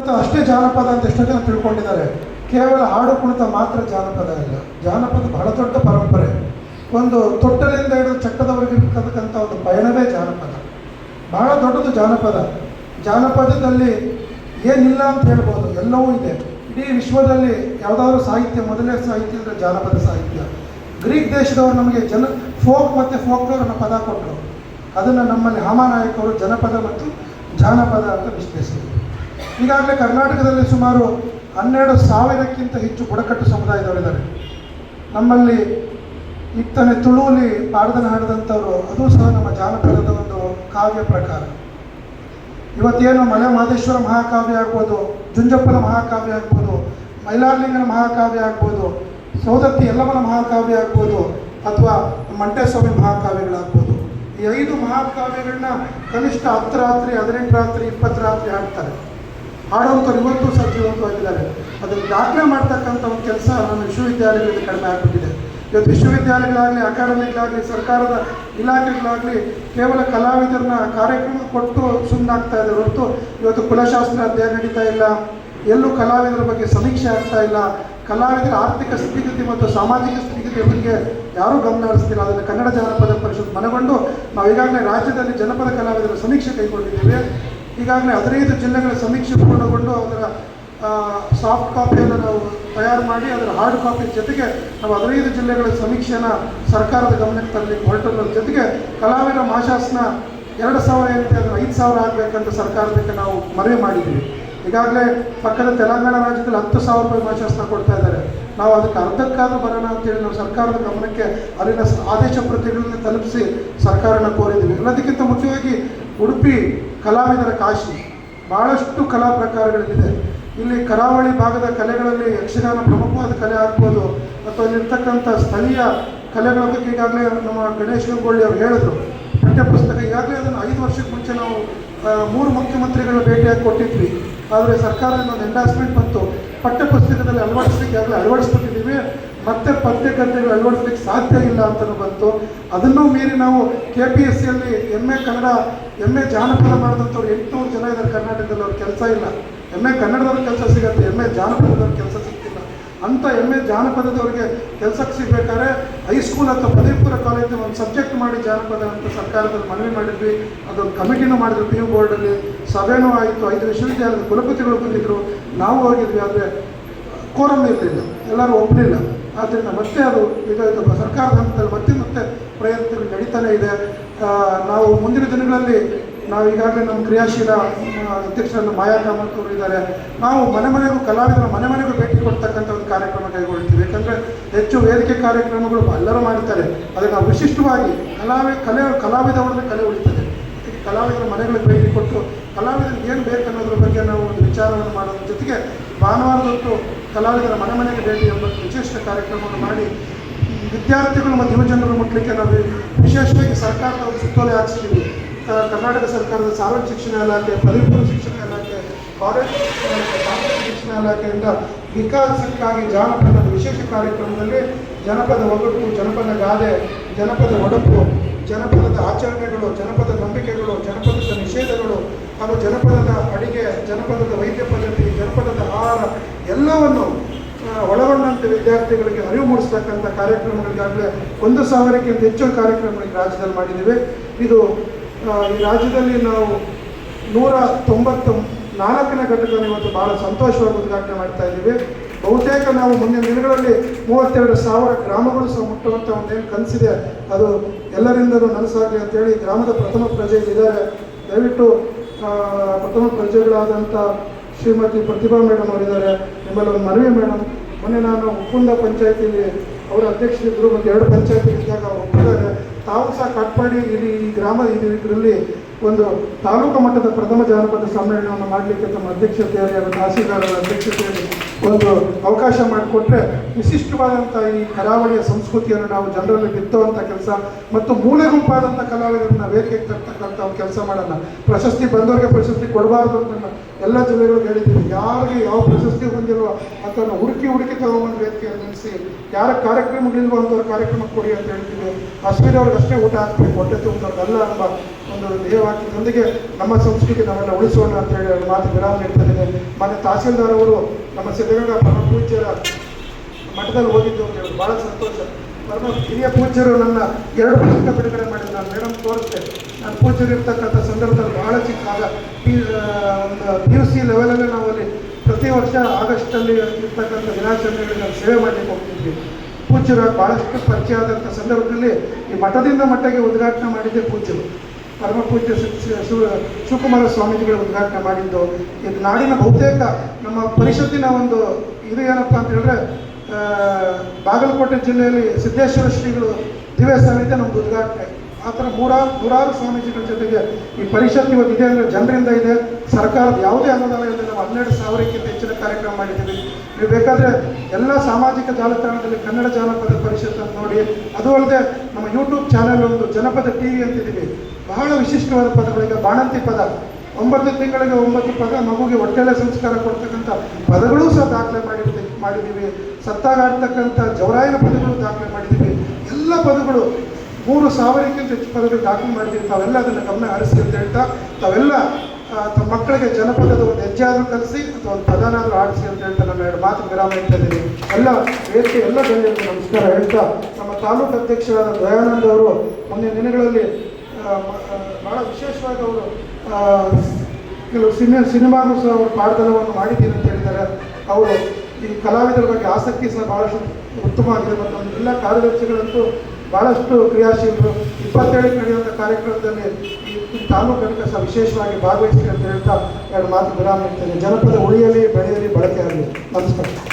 ಕುಣಿತ ಅಷ್ಟೇ ಜಾನಪದ ಅಂತ ಎಷ್ಟೋ ಜನ ತಿಳ್ಕೊಂಡಿದ್ದಾರೆ. ಕೇವಲ ಹಾಡು ಕುಣಿತ ಮಾತ್ರ ಜಾನಪದ ಅಲ್ಲ. ಜಾನಪದ ಬಹಳ ದೊಡ್ಡ ಪರಂಪರೆ. ಒಂದು ತೊಟ್ಟಲಿಂದ ಹಿಡಿದು ಚಟ್ಟದವರೆಗೆ ಇರ್ತಕ್ಕಂಥ ಒಂದು ಪಯಣವೇ ಜಾನಪದ. ಬಹಳ ದೊಡ್ಡದು ಜಾನಪದ. ಜಾನಪದದಲ್ಲಿ ಏನಿಲ್ಲ ಅಂತ ಹೇಳ್ಬೋದು, ಎಲ್ಲವೂ ಇದೆ. ಇಡೀ ವಿಶ್ವದಲ್ಲಿ ಯಾವುದಾದ್ರೂ ಸಾಹಿತ್ಯ ಮೊದಲನೇ ಸಾಹಿತ್ಯ ಅಂದರೆ ಜಾನಪದ ಸಾಹಿತ್ಯ. ಗ್ರೀಕ್ ದೇಶದವರು ನಮಗೆ ಫೋಕ್ ಮತ್ತು ಫೋಕ್ಲೋರ್ ಅನ್ನೋ ಪದ ಕೊಟ್ಟರು. ಅದನ್ನು ನಮ್ಮಲ್ಲಿ ಹಾಮಾನಾಯಕವರು ಜನಪದ ಮತ್ತು ಜಾನಪದ ಅಂತ ವಿಶ್ಲೇಷಿಸಿದರು. ಈಗಾಗಲೇ ಕರ್ನಾಟಕದಲ್ಲಿ ಸುಮಾರು 12,000ಕ್ಕಿಂತ ಹೆಚ್ಚು ಬುಡಕಟ್ಟು ಸಮುದಾಯದವರಿದ್ದಾರೆ. ನಮ್ಮಲ್ಲಿ ಇತ್ತನೆ ತುಳುಲಿ ಪಾಡ್ದನ ಹಾಡಿದಂಥವ್ರು, ಅದು ಸಹ ನಮ್ಮ ಜಾನಪದದ ಒಂದು ಕಾವ್ಯ ಪ್ರಕಾರ. ಇವತ್ತೇನು ಮಲೆ ಮಹದೇಶ್ವರ ಮಹಾಕಾವ್ಯ ಆಗ್ಬೋದು, ಜುಂಜಪ್ಪನ ಮಹಾಕಾವ್ಯ ಆಗ್ಬೋದು, ಮೈಲಾರಲಿಂಗನ ಮಹಾಕಾವ್ಯ ಆಗ್ಬೋದು, ಸೌದತ್ತಿ ಯಲ್ಲಮ್ಮನ ಮಹಾಕಾವ್ಯ ಆಗ್ಬೋದು, ಅಥವಾ ಮಂಟೇಸ್ವಾಮಿ ಮಹಾಕಾವ್ಯಗಳಾಗ್ಬೋದು. ಈ 5 ಮಹಾಕಾವ್ಯಗಳನ್ನ ಕನಿಷ್ಠ 10 ರಾತ್ರಿ, 18 ರಾತ್ರಿ, 20 ರಾತ್ರಿ ಹಾಡ್ತಾರೆ. ಹಾಡುವಂಥವ್ರು ಇವತ್ತು ಸಜೀವಂತವಾಗಿದ್ದಾರೆ. ಅದನ್ನು ದಾಖಲೆ ಮಾಡ್ತಕ್ಕಂಥ ಒಂದು ಕೆಲಸ ನಮ್ಮ ವಿಶ್ವವಿದ್ಯಾಲಯಗಳಲ್ಲಿ ಕಡಿಮೆ ಆಗಿಬಿಟ್ಟಿದೆ. ಇವತ್ತು ವಿಶ್ವವಿದ್ಯಾಲಯಗಳಾಗಲಿ, ಅಕಾಡೆಮಿಗಳಾಗಲಿ, ಸರ್ಕಾರದ ಇಲಾಖೆಗಳಾಗಲಿ ಕೇವಲ ಕಲಾವಿದರನ್ನ ಕಾರ್ಯಕ್ರಮ ಕೊಟ್ಟು ಸುಮ್ಮನಾಗ್ತಾ ಇದ್ದಾರೆ ಹೊರತು ಇವತ್ತು ಕುಲಶಾಸ್ತ್ರ ಅಧ್ಯಯನ ನಡೀತಾ ಇಲ್ಲ. ಎಲ್ಲೂ ಕಲಾವಿದರ ಬಗ್ಗೆ ಸಮೀಕ್ಷೆ ಆಗ್ತಾ ಇಲ್ಲ. ಕಲಾವಿದರ ಆರ್ಥಿಕ ಸ್ಥಿತಿಗತಿ ಮತ್ತು ಸಾಮಾಜಿಕ ಸ್ಥಿತಿಗತಿಯ ಬಗ್ಗೆ ಯಾರೂ ಗಮನ ಹರಿಸ್ತಿಲ್ಲ. ಅದನ್ನು ಕನ್ನಡ ಜಾನಪದ ಪರಿಷತ್ ಮನಗೊಂಡು ನಾವು ಈಗಾಗಲೇ ರಾಜ್ಯದಲ್ಲಿ ಜನಪದ ಕಲಾವಿದರ ಸಮೀಕ್ಷೆ ಕೈಗೊಂಡಿದ್ದೇವೆ. ಈಗಾಗಲೇ 15 ಜಿಲ್ಲೆಗಳ ಸಮೀಕ್ಷೆ ಪೂರ್ಣಗೊಂಡು ಅದರ ಸಾಫ್ಟ್ ಕಾಪಿಯನ್ನು ನಾವು ತಯಾರು ಮಾಡಿ ಅದರ ಹಾರ್ಡ್ ಕಾಪಿ ಜೊತೆಗೆ ನಾವು 15 ಜಿಲ್ಲೆಗಳ ಸಮೀಕ್ಷೆನ ಸರ್ಕಾರದ ಗಮನಕ್ಕೆ ತರಲಿಕ್ಕೆ ಹೊರಟೋದ್ರ ಜೊತೆಗೆ ಕಲಾವಿದರ ಮಾಶಾಸನ 2,000 ಏನಿದೆ ಅದನ್ನು 5,000 ಆಗಬೇಕಂತ ಸರ್ಕಾರದಕ್ಕೆ ನಾವು ಮನವಿ ಮಾಡಿದ್ದೀವಿ. ಈಗಾಗಲೇ ಪಕ್ಕದ ತೆಲಂಗಾಣ ರಾಜ್ಯದಲ್ಲಿ 10,000 ರೂಪಾಯಿ ಮಾಶಾಸನ ಕೊಡ್ತಾ ಇದ್ದಾರೆ. ನಾವು ಅದಕ್ಕೆ ಅರ್ಧಕ್ಕಾದ್ರೂ ಬರೋಣ ಅಂತೇಳಿ ನಾವು ಸರ್ಕಾರದ ಗಮನಕ್ಕೆ ಅಲ್ಲಿನ ಆದೇಶ ಪ್ರತಿಗಳನ್ನು ತಲುಪಿಸಿ ಸರ್ಕಾರನ ಕೋರಿದ್ದೀವಿ. ಎಲ್ಲದಕ್ಕಿಂತ ಮುಖ್ಯವಾಗಿ ಉಡುಪಿ ಕಲಾವಿದರ ಕಾಶಿ. ಭಾಳಷ್ಟು ಕಲಾ ಪ್ರಕಾರಗಳಿದೆ. ಇಲ್ಲಿ ಕರಾವಳಿ ಭಾಗದ ಕಲೆಗಳಲ್ಲಿ ಯಕ್ಷಗಾನ ಪ್ರಮುಖವಾದ ಕಲೆ ಆಗ್ಬೋದು, ಅಥವಾ ಇಲ್ಲಿರ್ತಕ್ಕಂಥ ಸ್ಥಳೀಯ ಕಲೆಗಳ ಬಗ್ಗೆ ಈಗಾಗಲೇ ನಮ್ಮ ಗಣೇಶ್ ಗಂಗೊಳ್ಳಿ ಅವರು ಹೇಳಿದ್ರು. ಪಠ್ಯಪುಸ್ತಕ ಈಗಾಗಲೇ ಅದನ್ನು 5 ವರ್ಷಕ್ಕೆ ಮುಂಚೆ ನಾವು 3 ಮುಖ್ಯಮಂತ್ರಿಗಳ ಭೇಟಿಯಾಗಿ ಕೊಟ್ಟಿದ್ವಿ. ಆದರೆ ಸರ್ಕಾರದಿಂದ ಒಂದು ಎಂಡಾಸ್ಮೆಂಟ್ ಬಂತು. ಪಠ್ಯಪುಸ್ತಕದಲ್ಲಿ ಅಳವಡಿಸಲಿಕ್ಕೆ ಆಗಲೇ ಅಳವಡಿಸ್ಬಿಟ್ಟಿದ್ದೀವಿ, ಮತ್ತೆ ಪದ್ಯ ಗದ್ಯಗಳು ಅಳವಡಿಸ್ಲಿಕ್ಕೆ ಸಾಧ್ಯ ಇಲ್ಲ ಅಂತಲೂ ಬಂತು. ಅದನ್ನೂ ಮೀರಿ ನಾವು KPSCಯಲ್ಲಿ MA ಕನ್ನಡ, MA ಜಾನಪದ ಮಾಡಿದಂಥವ್ರು 800 ಜನ ಇದ್ದಾರೆ ಕರ್ನಾಟಕದಲ್ಲಿ. ಅವ್ರ ಕೆಲಸ ಇಲ್ಲ. MA ಕನ್ನಡದವ್ರ ಕೆಲಸ ಸಿಗುತ್ತೆ, MA ಜಾನಪದದವ್ರ ಕೆಲಸ ಸಿಗ್ತಿಲ್ಲ. ಅಂಥ MA ಜಾನಪದದವ್ರಿಗೆ ಕೆಲಸಕ್ಕೆ ಸಿಗಬೇಕಾದ್ರೆ ಹೈಸ್ಕೂಲ್ ಅಥವಾ ಪದವಿ ಪೂರ್ವ ಕಾಲೇಜಿನ ಒಂದು ಸಬ್ಜೆಕ್ಟ್ ಮಾಡಿ ಜಾನಪದ ಅಂತ ಸರ್ಕಾರದಲ್ಲಿ ಮನವಿ ಮಾಡಿದ್ವಿ. ಅದೊಂದು ಕಮಿಟಿನೂ ಮಾಡಿದ್ರು. PU ಬೋರ್ಡಲ್ಲಿ ಸಭೆನೂ ಆಯಿತು. 5 ವಿಶ್ವವಿದ್ಯಾಲಯದ ಕುಲಪತಿಗಳು ಬಂದಿದ್ದರು, ನಾವು ಹೋಗಿದ್ವಿ. ಆದರೆ ಕೋರಮ್ ಇರಲಿಲ್ಲ, ಎಲ್ಲರೂ ಒಪ್ಪಲಿಲ್ಲ. ಆದ್ದರಿಂದ ಮತ್ತೆ ಅದು ಈಗ ಸರ್ಕಾರದ ಹಂತದಲ್ಲಿ ಮತ್ತೆ ಪ್ರಯತ್ನಗಳು ನಡೀತಾನೆ ಇದೆ. ನಾವು ಮುಂದಿನ ದಿನಗಳಲ್ಲಿ ನಾವು ಈಗಾಗಲೇ ನಮ್ಮ ಕ್ರಿಯಾಶೀಲ ಅಧ್ಯಕ್ಷರನ್ನು ಮಾಯಾ ಕಾಮತ್ ಅವರು ಇದ್ದಾರೆ. ನಾವು ಮನೆಗೂ ಕಲಾವಿದರ ಮನೆಗೂ ಭೇಟಿ ಕೊಡ್ತಕ್ಕಂಥ ಒಂದು ಕಾರ್ಯಕ್ರಮ ಕೈಗೊಳ್ತೀವಿ. ಯಾಕಂದರೆ ಹೆಚ್ಚು ವೇದಿಕೆ ಕಾರ್ಯಕ್ರಮಗಳು ಎಲ್ಲರೂ ಮಾಡ್ತಾರೆ. ಆದರೆ ನಾವು ವಿಶಿಷ್ಟವಾಗಿ ಕಲಾವಿದವರಲ್ಲಿ ಕಲೆ ಉಳಿತದೆ. ಕಲಾವಿದರ ಮನೆಗಳಿಗೆ ಭೇಟಿ ಕೊಟ್ಟು ಕಲಾವಿದರಿಗೆ ಏನು ಬೇಕು ಅನ್ನೋದ್ರ ಬಗ್ಗೆ ನಾವು ಒಂದು ವಿಚಾರವನ್ನು ಮಾಡೋದ್ರ ಜೊತೆಗೆ ಭಾನುವಾರದೊತ್ತು ಕಲಾವಿದರ ಮನೆಗೆ ಭೇಟಿ ಎಂಬ ವಿಶೇಷ ಕಾರ್ಯಕ್ರಮವನ್ನು ಮಾಡಿ ವಿದ್ಯಾರ್ಥಿಗಳು ಮತ್ತು ಯುವಜನರು ಮುಟ್ಲಿಕ್ಕೆ ನಾವು ವಿಶೇಷವಾಗಿ ಸರ್ಕಾರದ ಒಂದು ಸುತ್ತೋಲೆ ಹಾಕಿಸ್ತೀವಿ. ಕರ್ನಾಟಕ ಸರ್ಕಾರದ ಸಾರ್ವಜನಿಕ ಶಿಕ್ಷಣ ಇಲಾಖೆ, ಪದವಿ ಪೂರ್ವ ಶಿಕ್ಷಣ ಇಲಾಖೆ, ಕಾಲೇಜ್ ಶಿಕ್ಷಣ ಇಲಾಖೆಯಿಂದ ವಿಕಾಸಕ್ಕಾಗಿ ಜಾನಪದ ವಿಶೇಷ ಕಾರ್ಯಕ್ರಮದಲ್ಲಿ ಜನಪದ ಒಗಟು, ಜನಪದ ಗಾದೆ, ಜನಪದ ಒಡಪು, ಜನಪದದ ಆಚರಣೆಗಳು, ಜನಪದ ನಂಬಿಕೆಗಳು, ಜನಪದದ ನಿಷೇಧಗಳು ಹಾಗೂ ಜನಪದದ ಅಡಿಗೆ, ಜನಪದದ ವೈದ್ಯ ಪದ್ಧತಿ, ಜನಪದದ ಆಹಾರ ಎಲ್ಲವನ್ನು ಒಳಗೊಂಡಂತೆ ವಿದ್ಯಾರ್ಥಿಗಳಿಗೆ ಅರಿವು ಮೂಡಿಸ್ತಕ್ಕಂಥ ಕಾರ್ಯಕ್ರಮಗಳಿಗಾಗಲೇ 1,000ಕ್ಕಿಂತ ಹೆಚ್ಚು ಕಾರ್ಯಕ್ರಮಗಳಿಗೆ ರಾಜ್ಯದಲ್ಲಿ ಮಾಡಿದ್ದೀವಿ. ಇದು ಈ ರಾಜ್ಯದಲ್ಲಿ ನಾವು 194ನೇ ಘಟಕವನ್ನು ಇವತ್ತು ಭಾಳ ಸಂತೋಷವಾಗಿ ಉದ್ಘಾಟನೆ ಮಾಡ್ತಾ ಇದ್ದೀವಿ. ಬಹುತೇಕ ನಾವು ಮುಂದಿನ ದಿನಗಳಲ್ಲಿ 32,000 ಗ್ರಾಮಗಳು ಸಹ ಮುಟ್ಟುವಂಥ ಒಂದೇನು ಕನಸಿದೆ ಅದು ಎಲ್ಲರಿಂದಲೂ ನನಸಾಗಲಿ ಅಂತೇಳಿ ಗ್ರಾಮದ ಪ್ರಥಮ ಪ್ರಜೆಗಳಿದ್ದಾರೆ. ದಯವಿಟ್ಟು ಪ್ರಥಮ ಪ್ರಜೆಗಳಾದಂಥ ಶ್ರೀಮತಿ ಪ್ರತಿಭಾ ಮೇಡಮ್ ಅವರಿದ್ದಾರೆ. ನಿಮ್ಮಲ್ಲಿ ಒಂದು ಮನವಿ ಮೇಡಮ್, ಮೊನ್ನೆ ನಾನು ಉಪ್ಪುಂದ ಪಂಚಾಯತಿಯಲ್ಲಿ ಅವರ ಅಧ್ಯಕ್ಷರಿದ್ದರು ಮತ್ತು 2 ಪಂಚಾಯತಿ ಇದ್ದಾಗ ಅವರು ಒಪ್ಪಿದ್ದಾರೆ. ತಾವು ಸಹ ಕಾಟ್ಪಾಡಿ ಇಲ್ಲಿ ಈ ಗ್ರಾಮ ಇದರಲ್ಲಿ ಒಂದು ತಾಲೂಕು ಮಟ್ಟದ ಪ್ರಥಮ ಜಾನಪದ ಸಮ್ಮೇಳನವನ್ನು ಮಾಡಲಿಕ್ಕೆ ತಮ್ಮ ಅಧ್ಯಕ್ಷತೆಯಲ್ಲಿ ಹಾಗೂ ತಹಸೀಲ್ದಾರರ ಅಧ್ಯಕ್ಷತೆಯಲ್ಲಿ ಒಂದು ಅವಕಾಶ ಮಾಡಿಕೊಟ್ರೆ ವಿಶಿಷ್ಟವಾದಂಥ ಈ ಕರಾವಳಿಯ ಸಂಸ್ಕೃತಿಯನ್ನು ನಾವು ಜನರಲ್ಲಿ ಬಿತ್ತುವಂಥ ಕೆಲಸ ಮತ್ತು ಮೂಲೆ ಗುಂಪಾದಂಥ ಕಲಾವಿದರನ್ನ ವೇದಿಕೆಗೆ ತರ್ತಕ್ಕಂಥ ಒಂದು ಕೆಲಸ ಮಾಡೋಣ. ಪ್ರಶಸ್ತಿ ಬಂದವರಿಗೆ ಪ್ರಶಸ್ತಿ ಕೊಡಬಾರ್ದು ಅಂತ ಎಲ್ಲ ಜಿಲ್ಲೆಗಳಿಗೆ ಹೇಳಿದ್ದೀವಿ. ಯಾರಿಗೆ ಯಾವ ಪ್ರಶಸ್ತಿ ಬಂದಿಲ್ವೋ ಅದನ್ನು ಹುಡುಕಿ ತಗೊಂಬಂದು ವೇದಿಕೆಯಲ್ಲಿ ನಿಲ್ಲಿಸಿ, ಯಾರ ಕಾರ್ಯಕ್ರಮಗಳಿಲ್ವೋ ಅಂಥವ್ರ ಕಾರ್ಯಕ್ರಮ ಕೊಡಿ ಅಂತ ಹೇಳ್ತೀವಿ. ಹಸಿದವ್ರಿಗೆ ಅಷ್ಟೇ ಊಟ ಹಾಕ್ಬೇಕು, ಹೊಟ್ಟೆ ತುಂಬಿದವ್ರಿಗೆಲ್ಲ ಎಂಬ ಒಂದು ಧ್ಯೇಯವಾಕ್ಯದೊಂದಿಗೆ ನಮ್ಮ ಸಂಸ್ಕೃತಿ ನಾವೆಲ್ಲ ಉಳಿಸೋಣ ಅಂತ ಹೇಳಿ ಅವ್ರ ಮಾತು ವಿರಾಮ ನೀಡ್ತಾ ಇದ್ದೇನೆ. ಮಾನ್ಯ ತಹಸೀಲ್ದಾರ್ ಅವರು ನಮ್ಮ ಸಿದ್ಧಗಂಗಾ ಪರಮ ಪೂಜ್ಯರ ಮಠದಲ್ಲಿ ಹೋಗಿದ್ದು ಅಂತ ಹೇಳಿ ಭಾಳ ಸಂತೋಷ. ಪರಮ ಹಿರಿಯ ಪೂಜ್ಯರು ನನ್ನ 2 ಪುಸ್ತಕ ಬಿಡುಗಡೆ ಮಾಡಿದ್ರು. ನಾನು ಮೇಡಮ್ ತೋರಿಸ್ದೆ. ನಾನು ಪೂಜ್ಯರು ಇರ್ತಕ್ಕಂಥ ಸಂದರ್ಭದಲ್ಲಿ ಭಾಳ ಚಿಕ್ಕ ಆಗ ಒಂದು PUC ಲೆವೆಲಲ್ಲಿ ನಾವು ಅಲ್ಲಿ ಪ್ರತಿ ವರ್ಷ ಆಗಸ್ಟಲ್ಲಿ ಇರ್ತಕ್ಕಂಥ ದಿನಾಚರಣೆಗಳಿಗೆ ನಾವು ಸೇವೆ ಮಾಡಲಿಕ್ಕೆ ಹೋಗ್ತಿದ್ವಿ. ಪೂಜ್ಯರು ಭಾಳಷ್ಟು ಪರಿಚಯ ಆದಂಥ ಸಂದರ್ಭದಲ್ಲಿ ಈ ಮಠದಿಂದ ಮಟ್ಟಿಗೆ ಉದ್ಘಾಟನೆ ಮಾಡಿದ್ದೆ ಪೂಜ್ಯರು. ಪರಮ ಪೂಜ್ಯ ಶಿವಕುಮಾರ ಸ್ವಾಮೀಜಿಗಳು ಉದ್ಘಾಟನೆ ಮಾಡಿದ್ದು. ಇದು ನಾಡಿನ ಬಹುತೇಕ ನಮ್ಮ ಪರಿಷತ್ತಿನ ಒಂದು ಇದು ಏನಪ್ಪ ಅಂತ ಹೇಳಿದ್ರೆ, ಬಾಗಲಕೋಟೆ ಜಿಲ್ಲೆಯಲ್ಲಿ ಸಿದ್ದೇಶ್ವರ ಶ್ರೀಗಳು ದಿವ್ಯ ಸಾನ್ನಿಧ್ಯ ನಮ್ಮದು ಉದ್ಘಾಟನೆ. ಆ ಥರ ನೂರಾರು ಸ್ವಾಮೀಜಿಗಳ ಜೊತೆಗೆ ಈ ಪರಿಷತ್ ಇವತ್ತು ಇದೆ ಅಂದರೆ ಜನರಿಂದ ಇದೆ. ಸರ್ಕಾರದ ಯಾವುದೇ ಅನುದಾನ ಇಲ್ಲದೆ ನಾವು 12,000ಕ್ಕಿಂತ ಹೆಚ್ಚಿನ ಕಾರ್ಯಕ್ರಮ ಮಾಡಿದ್ದೀವಿ. ನೀವು ಬೇಕಾದರೆ ಎಲ್ಲ ಸಾಮಾಜಿಕ ಜಾಲತಾಣದಲ್ಲಿ ಕನ್ನಡ ಜಾನಪದ ಪರಿಷತ್ ಅಂತ ನೋಡಿ. ಅದು ಅಲ್ಲದೆ ನಮ್ಮ ಯೂಟ್ಯೂಬ್ ಚಾನೆಲ್ ಒಂದು ಜನಪದ TV ಅಂತಿದ್ದೀವಿ. ಬಹಳ ವಿಶಿಷ್ಟವಾದ ಪದಗಳಿಗೆ ಬಾಣಂತಿ ಪದ, 9 ತಿಂಗಳಿಗೆ 9 ಪದ, ಮಗುಗೆ ಹೊಟ್ಟೆಲೆ ಸಂಸ್ಕಾರ ಕೊಡ್ತಕ್ಕಂಥ ಪದಗಳೂ ಸಹ ದಾಖಲೆ ಮಾಡಿದ್ದೀವಿ. ಸತ್ತಾಗಾಡ್ತಕ್ಕಂಥ ಜವರಾಯನ ಪದಗಳು ದಾಖಲೆ ಮಾಡಿದ್ದೀವಿ. ಎಲ್ಲ ಪದಗಳು 3,000ಕ್ಕಿಂತ ಹೆಚ್ಚು ಪದಗಳು ದಾಖಲೆ ಮಾಡಿದ್ದೀವಿ. ತಾವೆಲ್ಲ ಅದನ್ನು ಗಮನ ಹರಿಸಿ ಅಂತ ಹೇಳ್ತಾ, ತಾವೆಲ್ಲ ತಮ್ಮ ಮಕ್ಕಳಿಗೆ ಜನಪದದ ಒಂದು ಹೆಜ್ಜೆ ಆದರೂ ಕಲಿಸಿ ಅಥವಾ ಒಂದು ಪದನಾದರೂ ಆಡಿಸಿ ಅಂತ ಹೇಳ್ತಾ ನನ್ನ 2 ಮಾತು ವಿರಾಮ ಇಡ್ತಾ ಇದ್ದೀನಿ. ಎಲ್ಲ ವೇದಿಕೆ ಎಲ್ಲ ಗಣ್ಯರಿಗೆ ನಮಸ್ಕಾರ ಹೇಳ್ತಾ, ನಮ್ಮ ತಾಲೂಕು ಅಧ್ಯಕ್ಷರಾದ ದಯಾನಂದ್ ಅವರು ಮುಂದಿನ ದಿನಗಳಲ್ಲಿ ಭಾಳ ವಿಶೇಷವಾಗಿ ಅವರು ಕೆಲವು ಸಿನಿಮಾಗೂ ಸಹ ಅವರು ಪಾಠದಲ್ಲವನ್ನು ಮಾಡಿದ್ದೀನಿ ಅಂತ ಹೇಳಿದ್ದಾರೆ. ಅವರು ಈ ಕಲಾವಿದರ ಬಗ್ಗೆ ಆಸಕ್ತಿ ಸಹ ಭಾಳಷ್ಟು ಉತ್ತಮವಾಗಿದೆ. ಮತ್ತು ಎಲ್ಲ ಕಾರ್ಯದರ್ಶಿಗಳಂತೂ ಭಾಳಷ್ಟು ಕ್ರಿಯಾಶೀಲರು. 27ಕ್ಕೆ ನಡೆಯುವಂಥ ಕಾರ್ಯಕ್ರಮದಲ್ಲಿ ಈ ತಾಲೂಕು ಘಟಕ ಸಹ ವಿಶೇಷವಾಗಿ ಭಾಗವಹಿಸ್ತೀನಿ ಅಂತ ಹೇಳ್ತಾ 2 ಮಾತು ವಿರಾಮ ಇರ್ತೇನೆ. ಜನಪದ ಉಳಿಯಲಿ, ಬೆಳೆಯಲಿ, ಬಳಕೆಯಾಗಲಿ. ನಮಸ್ಕಾರ.